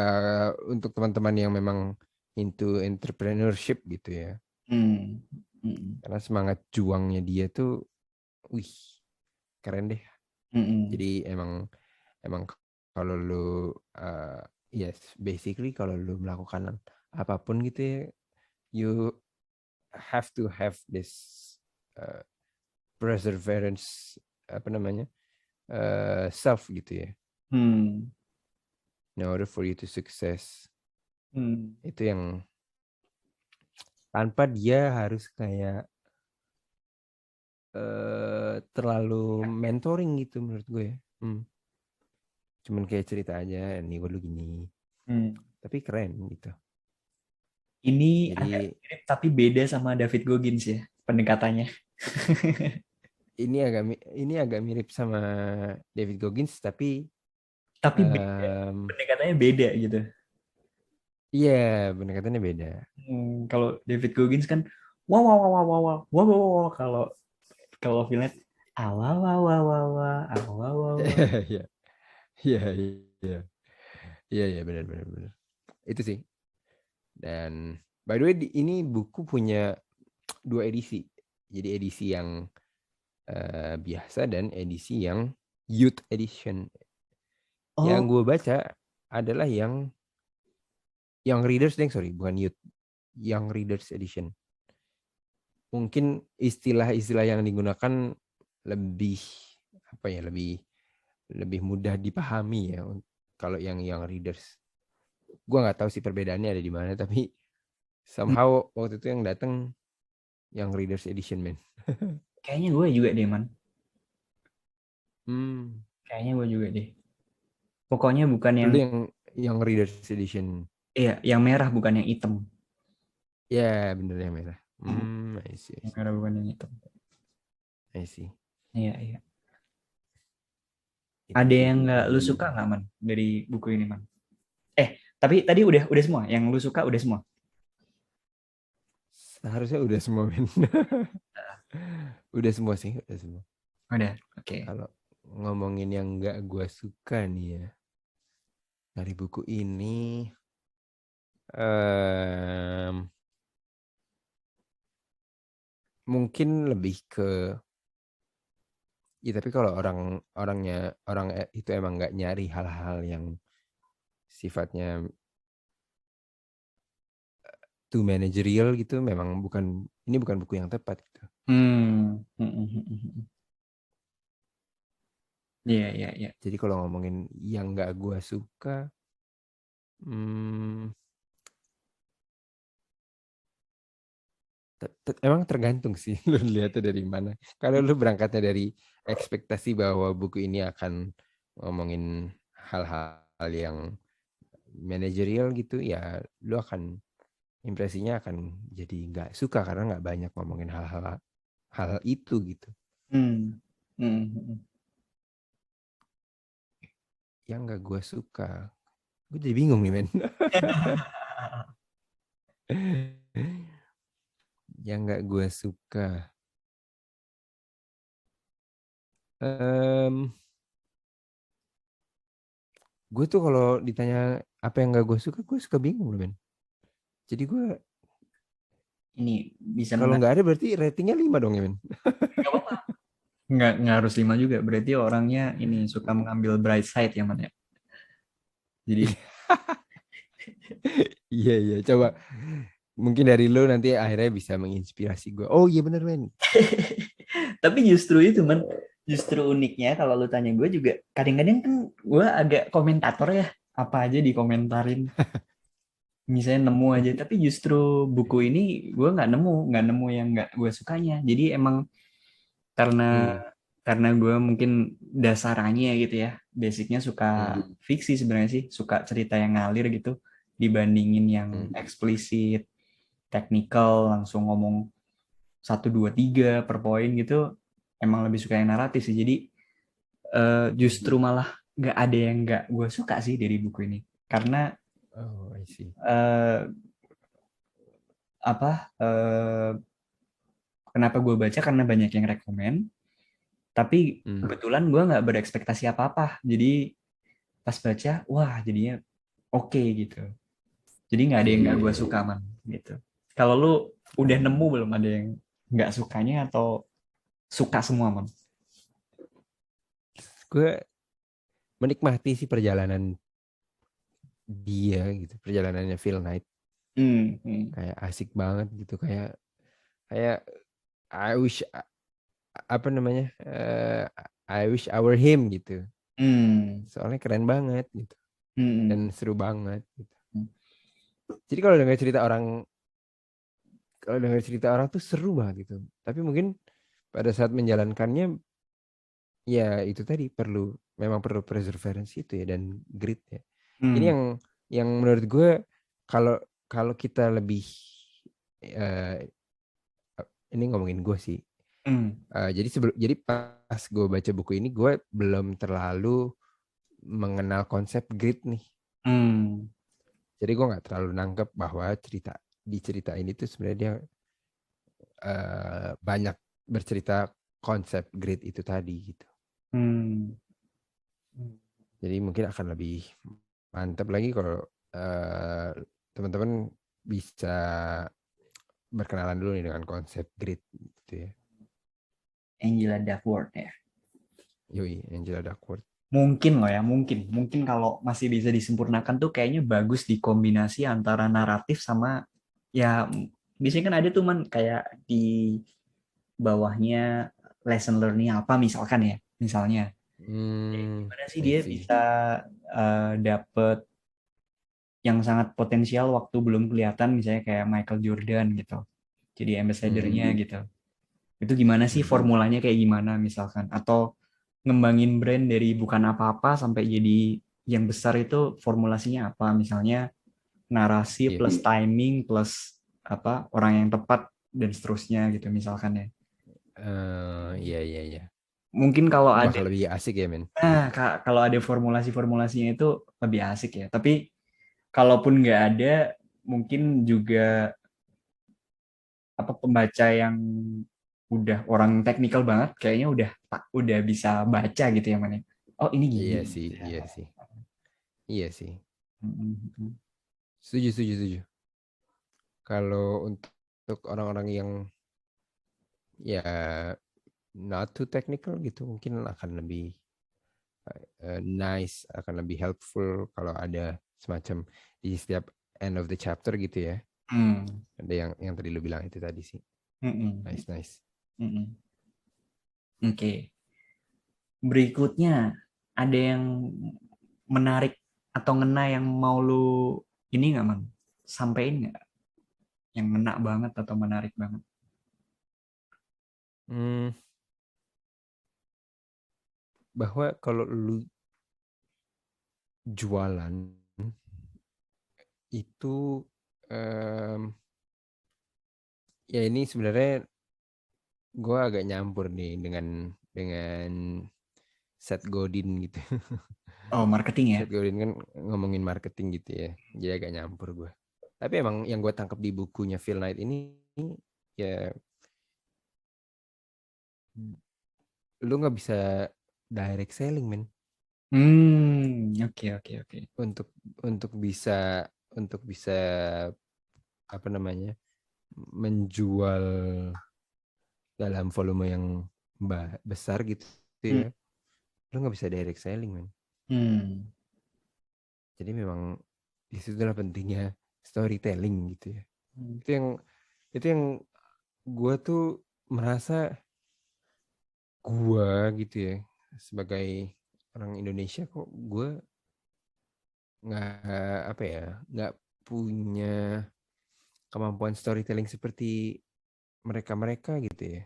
untuk teman-teman yang memang into entrepreneurship gitu ya. Hmm. Hmm. Karena semangat juangnya dia tuh wih, keren deh. Hmm. Jadi emang kalau lu yes, basically kalau lu melakukan apapun gitu ya, you have to have this uh, perseverance, apa namanya, self gitu ya, Hmm. in order for you to success. Hmm. Itu yang tanpa dia harus kayak terlalu mentoring gitu menurut gue ya. Cuman kayak cerita aja, nih gue dulu gini, Hmm. tapi keren gitu. Ini agak Jadi mirip tapi beda sama David Goggins ya pendekatannya. ini agak mirip sama David Goggins, tapi Tapi um, pendekatannya beda gitu. iya, pendekatannya beda. Kalau David Goggins kan wow wow wow wow wow wow wow, wow, wow. Kalau Vilnet ah wow wow wow wow wow ah wow wow wow. Iya, iya, iya, iya, iya, benar, benar, benar. Itu sih. Dan by the way, ini buku punya 2 edisi. Jadi edisi yang biasa dan edisi yang youth edition. Yang Oh, gue baca adalah yang readers, sorry, bukan youth, yang readers edition. Mungkin istilah-istilah yang digunakan lebih apa ya, lebih lebih mudah dipahami ya kalau yang readers. Gua nggak tahu sih perbedaannya ada di mana, tapi somehow waktu itu yang datang yang readers edition, men. kayaknya gue juga deh man. Hmm. Kayaknya gue juga deh. Pokoknya bukan yang Dulu yang readers edition. iya, yang merah bukan yang hitam. Ya, bener yang merah. Hmm, I see, I yang see. merah bukan yang hitam. I see. Iya, iya. Itu Ada sih. yang nggak lu suka nggak man dari buku ini man? Tapi tadi udah semua. Yang lu suka udah semua. Seharusnya udah semua, men. Udah semua sih, udah semua. Udah, oke. Kalau ngomongin yang nggak gue suka nih ya dari buku ini, mungkin lebih ke ya, tapi kalau orang itu emang nggak nyari hal-hal yang sifatnya too managerial gitu, memang ini bukan buku yang tepat gitu. Hmm. Hmm, hmm, hmm, hmm. Iya, iya, iya. Jadi kalau ngomongin yang nggak gue suka, hmm, emang tergantung sih lu lihatnya dari mana. Kalau lu berangkatnya dari ekspektasi bahwa buku ini akan ngomongin hal-hal yang manajerial gitu, ya lu akan impresinya akan jadi nggak suka karena nggak banyak ngomongin hal itu gitu. Hmm. Hmm, hmm, hmm. Yang nggak gue suka, gue jadi bingung nih, men. Yang nggak gue suka, Em, gue tuh kalau ditanya apa yang nggak gue suka bingung loh, men. Jadi gue Ini bisa kalau nggak ada berarti ratingnya 5 dong ya, men. nggak apa-apa. Nggak harus 5 juga. Berarti orangnya ini suka mengambil bright side ya man ya. Jadi Iya, iya, coba mungkin dari lo nanti akhirnya bisa menginspirasi gue. Oh iya bener, men. tapi justru itu man. Justru uniknya kalau lu tanya gue juga kadang-kadang kan gue agak komentator ya, apa aja dikomentarin. Misalnya nemu aja, tapi justru buku ini gue nggak nemu yang nggak gue sukanya. Jadi emang karena Hmm, gue mungkin dasarnya gitu ya, basicnya suka hmm, fiksi sebenarnya sih, suka cerita yang ngalir gitu dibandingin yang hmm. eksplisit, teknikal, langsung ngomong satu dua tiga per poin gitu. Emang lebih suka yang naratif sih. Jadi justru malah nggak ada yang nggak gue suka sih dari buku ini, karena Oh, I see. eh, apa kenapa gue baca karena banyak yang rekomen, tapi Hmm. kebetulan gue nggak berekspektasi apa-apa, jadi pas baca wah jadinya oke gitu, jadi nggak ada Iya, yang iya, nggak gue iya. suka man gitu. Kalau lu udah nemu Hmm. belum ada yang nggak sukanya atau suka semua man? Gue menikmati sih perjalanan dia gitu, perjalanannya Phil Knight. Hmm, hmm, Kayak asik banget gitu, kayak kayak I wish apa namanya? I wish I were him gitu. hmm, Soalnya keren banget gitu dan hmm, seru banget gitu. hmm, Jadi kalau dengar cerita orang tuh seru banget gitu. Tapi mungkin pada saat menjalankannya ya itu tadi memang perlu perseverance itu ya dan grit ya. Ini hmm, yang menurut gue kalau kalau kita lebih eh, ini ngomongin gue sih. hmm, Jadi pas gue baca buku ini gue belum terlalu mengenal konsep grit nih. hmm, Jadi gue nggak terlalu nangkep bahwa di cerita ini tuh sebenarnya dia banyak bercerita konsep grit itu tadi gitu. hmm, hmm. Jadi mungkin akan lebih mantap lagi kalau eh, teman-teman bisa berkenalan dulu nih dengan konsep grit gitu ya. Angela Duckworth ya. Yoi, Angela Duckworth. Mungkin loh ya, mungkin kalau masih bisa disempurnakan tuh kayaknya bagus dikombinasi antara naratif sama ya biasanya kan ada tuh man kayak di bawahnya lesson learning apa misalkan ya, misalnya gimana sih I dia see. bisa dapet yang sangat potensial waktu belum kelihatan, misalnya kayak Michael Jordan gitu, jadi Hmm, ambassador-nya gitu. Itu gimana sih hmm. formulanya, kayak gimana misalkan, atau ngembangin brand dari bukan apa-apa sampai jadi yang besar itu formulasinya apa, misalnya narasi Iya. plus timing plus apa orang yang tepat dan seterusnya gitu misalkan ya. Iya, iya, iya. Mungkin kalau Itu ada bakal lebih asik ya, men. kalau ada formulasinya itu lebih asik ya, tapi kalaupun nggak ada mungkin juga apa pembaca yang udah orang teknikal banget kayaknya udah bisa baca gitu ya mana. Oh ini gini Iya sih, gitu ya. iya sih. Iya sih. Mm-mm. Setuju, setuju, setuju. Kalau untuk orang-orang yang ya not too technical gitu mungkin akan lebih nice, akan lebih helpful kalau ada semacam di setiap end of the chapter gitu ya. Hmm. Ada yang tadi lu bilang itu tadi sih. Mm-mm. Nice, nice. Mm-mm. Oke. Berikutnya ada yang menarik atau ngena yang mau lu ini nggak man? Sampein nggak? Yang ngena banget atau menarik banget? Hmm, bahwa kalau lu jualan itu em, ya ini sebenarnya gue agak nyampur nih dengan Seth Godin gitu. Oh marketing ya? Seth Godin kan ngomongin marketing gitu ya. Jadi agak nyampur gue. Tapi emang yang gue tangkap di bukunya Phil Knight ini ya lu nggak bisa direct selling men Oke oke oke. untuk untuk bisa apa namanya menjual dalam volume yang besar gitu Hmm. ya. Lu nggak bisa direct selling men. Hmm. Jadi memang disitulah pentingnya storytelling gitu ya. Hmm. Itu yang itu yang gue tuh merasa gua gitu ya, sebagai orang Indonesia kok gue nggak punya kemampuan storytelling seperti mereka-mereka gitu ya.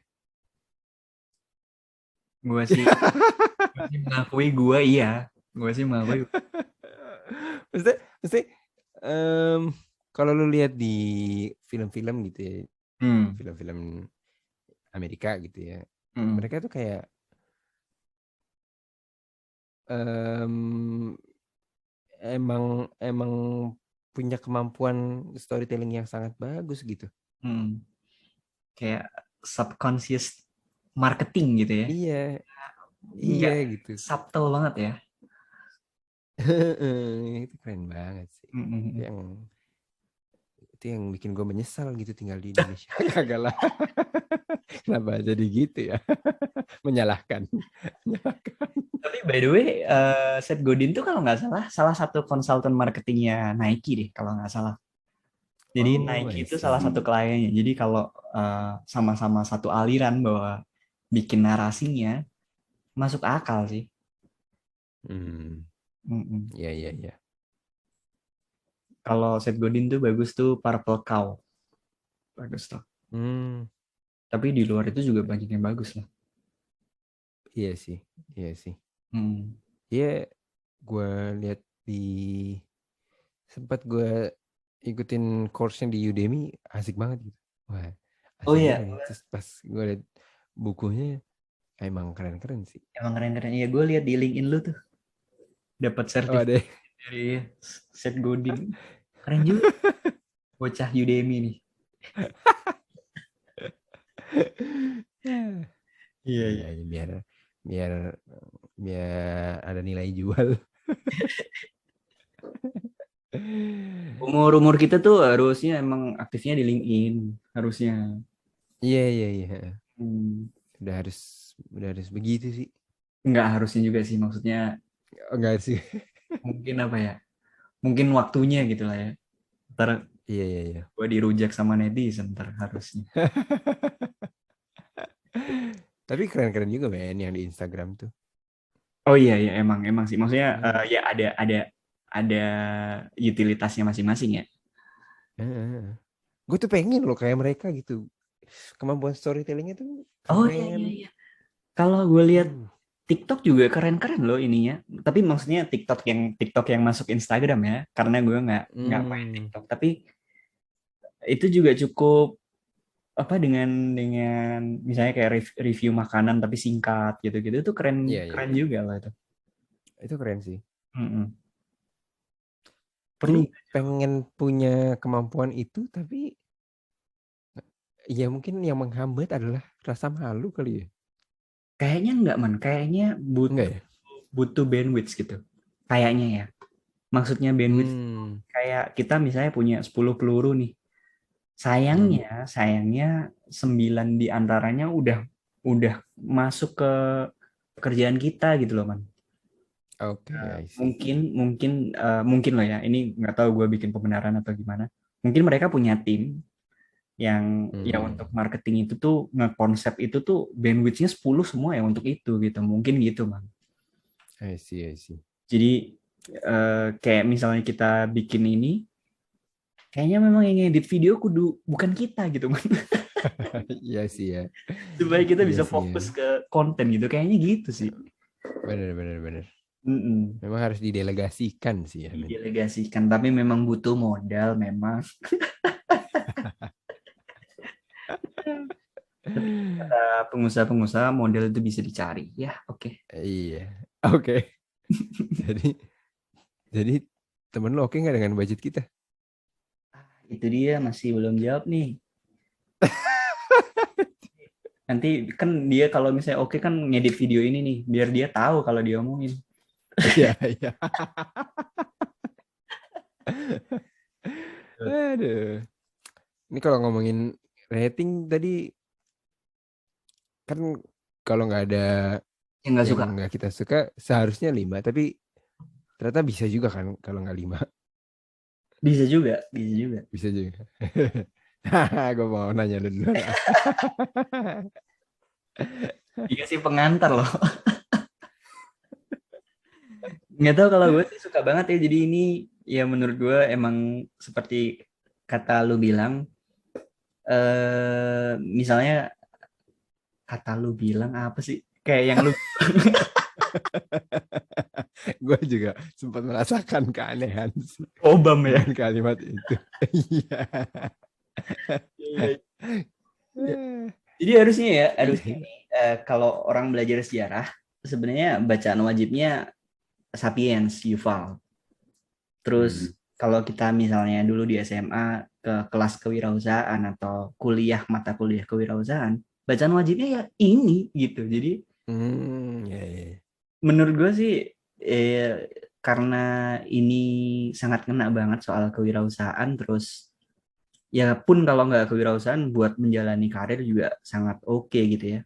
Gue sih mengakui gue sih mengakui. Maksudnya, em, kalau lu lihat di film-film gitu ya, Hmm. film-film Amerika gitu ya, Hmm. mereka tuh kayak em, emang emang punya kemampuan storytelling yang sangat bagus gitu. Hmm. Kayak subconscious marketing gitu ya. Iya, iya Enggak gitu. subtle banget ya. Itu keren banget sih. Itu Mm-mm. yang itu yang bikin gue menyesal gitu tinggal di Indonesia. Kagak lah. Kenapa jadi gitu ya? Menyalahkan. Menyalahkan. Tapi by the way, Seth Godin tuh kalau nggak salah, salah satu konsultan marketingnya Nike deh, kalau nggak salah. Jadi Oh, Nike I itu salah see. satu kliennya. Jadi kalau sama-sama satu aliran bahwa bikin narasinya masuk akal sih. Hmm, Mm-mm. ya, ya, ya. Kalau Seth Godin tuh bagus tuh Purple Cow, bagus tuh. Hmm, Tapi di luar itu juga banyak yang bagus lah. iya sih, iya sih. Hmm. Iya, gue lihat di sempat gue ikutin course-nya di Udemy, asik banget gitu. Wah, Oh asik juga iya, nih. Terus pas gue lihat bukunya, emang keren-keren sih. emang keren-keren. Iya, gue lihat di LinkedIn lu tuh dapat Oh, ada. sertifikat dari Seth Godin. Keren juga, bocah Udemy nih. Iya, Iya, iya. iya, biar biar biar ada nilai jual. Umur-umur kita tuh harusnya emang aktifnya di LinkedIn, harusnya. Iya, iya, iya. Hmm. Udah harus begitu sih. Nggak harusnya juga sih, maksudnya Oh, enggak sih. mungkin apa ya, mungkin waktunya gitu lah ya. Ntar Iya, iya, iya. gue dirujak sama netizen, ntar harusnya. Tapi keren-keren juga men yang di Instagram tuh. Oh iya, iya, emang emang sih, maksudnya Hmm. ya ada utilitasnya masing-masing ya. Gue tuh pengen loh kayak mereka gitu. Kemampuan storytellingnya tuh Oh iya, keren. iya, iya. Kalau gue lihat Uh, TikTok juga keren-keren loh ininya. Tapi maksudnya TikTok yang masuk Instagram ya, karena gue nggak main hmm. TikTok. Tapi itu juga cukup apa dengan misalnya kayak review makanan tapi singkat gitu-gitu itu keren Iya, iya, keren iya. juga lah itu. Itu keren sih. Mm-mm. Jadi Perlu pengen punya kemampuan itu, tapi ya mungkin yang menghambat adalah rasa malu kali ya. kayaknya enggak man kayaknya Enggak butuh ya? butuh bandwidth gitu kayaknya ya, maksudnya bandwidth Hmm. kayak kita misalnya punya 10 peluru nih, Hmm. sayangnya 9 di antaranya udah masuk ke pekerjaan kita gitu loh man. Oke, I see. Mungkin loh ya, ini nggak tahu gue bikin pembenaran atau gimana, mungkin mereka punya tim yang untuk Hmm. marketing itu tuh ngekonsep itu tuh bandwidthnya 10 semua ya untuk itu gitu, mungkin gitu man. I see, I see. Jadi kayak misalnya kita bikin ini, kayaknya memang yang edit video kudu bukan kita gitu man. Iya sih ya. Supaya kita Iya bisa sih ya. fokus ke konten gitu, kayaknya gitu sih. Bener, bener, bener. Mm-mm. Memang harus didelegasikan sih ya, men. Didelegasikan tapi memang butuh modal memang. Tapi kata pengusaha-pengusaha model itu bisa dicari ya, oke. Iya. Oke. Jadi jadi temen lo oke nggak dengan budget kita? Itu dia masih belum jawab nih. Nanti kan dia kalau misalnya oke kan ngedit video ini nih, biar dia tahu kalau dia omongin. Iya, iya. Aduh. Ini kalau ngomongin rating tadi kan kalau nggak ada Yang nggak yang suka. nggak kita suka seharusnya 5, tapi ternyata bisa juga kan kalau nggak 5. Bisa juga, bisa juga. Bisa juga. Gue mau nanya lu dulu. Iya sih pengantar loh. Nggak tahu kalau gue sih suka banget ya. Jadi ini ya menurut gue emang seperti kata lu bilang, misalnya kata lu bilang apa sih? Kayak yang lu Gue juga sempat merasakan keanehan sih obam ya. dengan kalimat itu. Iya. Iya. Jadi harusnya ya, harusnya Iya. nih, kalau orang belajar sejarah, sebenarnya bacaan wajibnya Sapiens, Yuval. Terus kalau kita misalnya dulu di SMA ke kelas kewirausahaan atau kuliah mata kuliah kewirausahaan, bacaan wajibnya ya ini gitu. Jadi Ya, ya. menurut gue sih karena ini sangat kena banget soal kewirausahaan, terus ya pun kalau nggak kewirausahaan buat menjalani karir juga sangat oke gitu ya. Iya.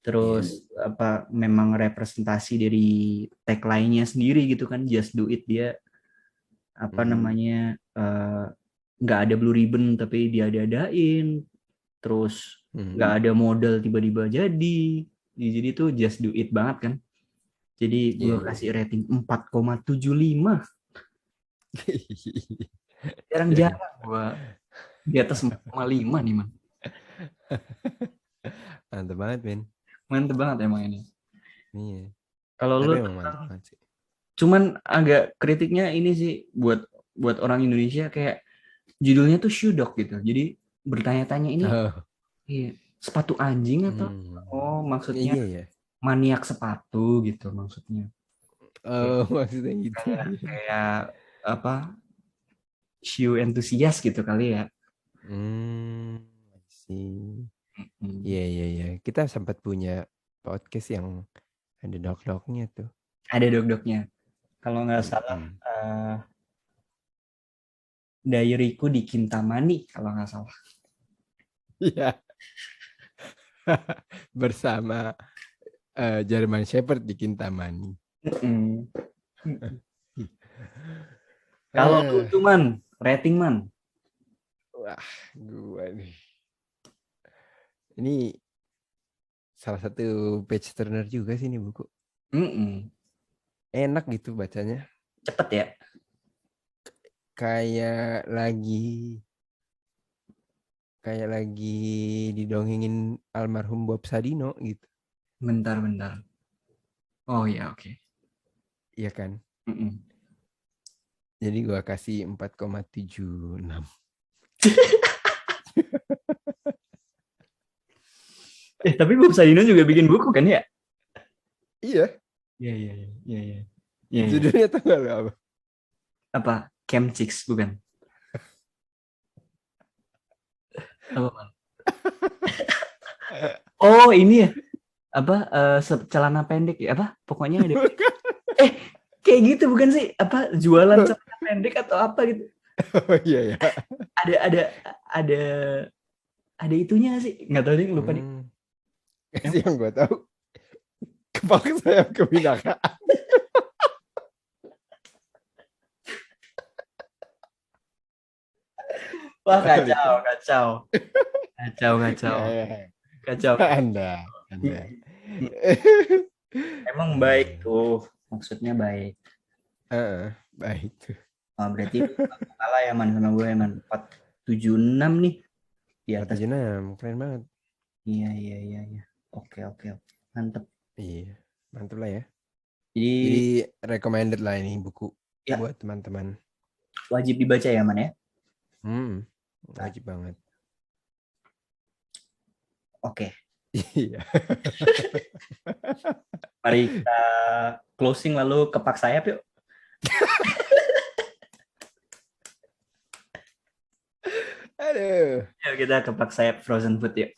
Terus apa memang representasi dari tagline-nya sendiri gitu kan, just do it, dia apa namanya nggak ada blue ribbon tapi dia diadain, terus nggak ada modal tiba-tiba jadi tuh just do it banget kan. Jadi gue Iya, iya. kasih rating 4,75. Iya. Jarang-jarang gue di atas 4,5 nih man. Mantap banget, men. Mantep banget emang ini. Iya. Kalau Tapi lu emang mantap banget sih. cuman agak kritiknya ini sih buat buat orang Indonesia, kayak judulnya tuh shoe dog gitu. Jadi bertanya-tanya ini Oh. iya, sepatu anjing atau maksudnya Iya, ya. maniak sepatu gitu maksudnya. Kayak Oh, maksudnya gitu. kayak, kayak apa? Shoe enthusiast gitu kali ya. I see. Hmm. Iya, iya, iya. Kita sempat punya podcast yang ada dog-dognya tuh. Ada dog-dognya. Kalau nggak salah Diaryku di Kintamani kalau nggak salah. Iya. Bersama German Shepherd di Kintamani. Kalau lu cuman rating man. Wah, gua nih. Ini salah satu page turner juga sih nih buku. Enak gitu bacanya. Cepet ya. Kayak lagi didongengin almarhum Bob Sadino gitu. Bentar. Oh ya, oke. Iya kan? Jadi gua kasih 4,76. Tapi Bob Sadino juga bikin buku kan ya? Iya. Iya. Judulnya tahu gak lo apa? Apa? Camp Chicks bukan? Apa, man? Oh, ini ya. Apa celana pendek ya? Apa? Pokoknya ada. Kayak gitu bukan sih? Apa jualan celana pendek atau apa gitu? Oh iya ya. Ada itunya sih. Nggak tahu nih, lupa nih. Sih yang gue tahu kepala saya kebinakaan. Wah, kacau. Anda. Emang baik tuh, maksudnya baik. Baik tuh. Oh, berarti kalah ya man sama gue ya man. 476 nih di atas. 476, keren banget. Iya. Oke. Mantep. Iya, mantep lah ya. Jadi recommended lah ini buku ya, buat teman-teman. Wajib dibaca ya man ya. Wajib banget. Oke. Iya. Mari kita closing lalu kepak sayap yuk. Aduh. Yuk kita kepak sayap frozen food yuk.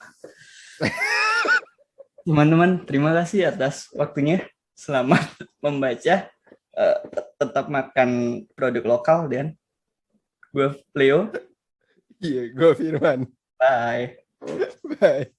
Teman-teman, terima kasih atas waktunya. Selamat membaca. Tetap makan produk lokal dan gue Leo. Iya, gue Firman. Bye. Bye.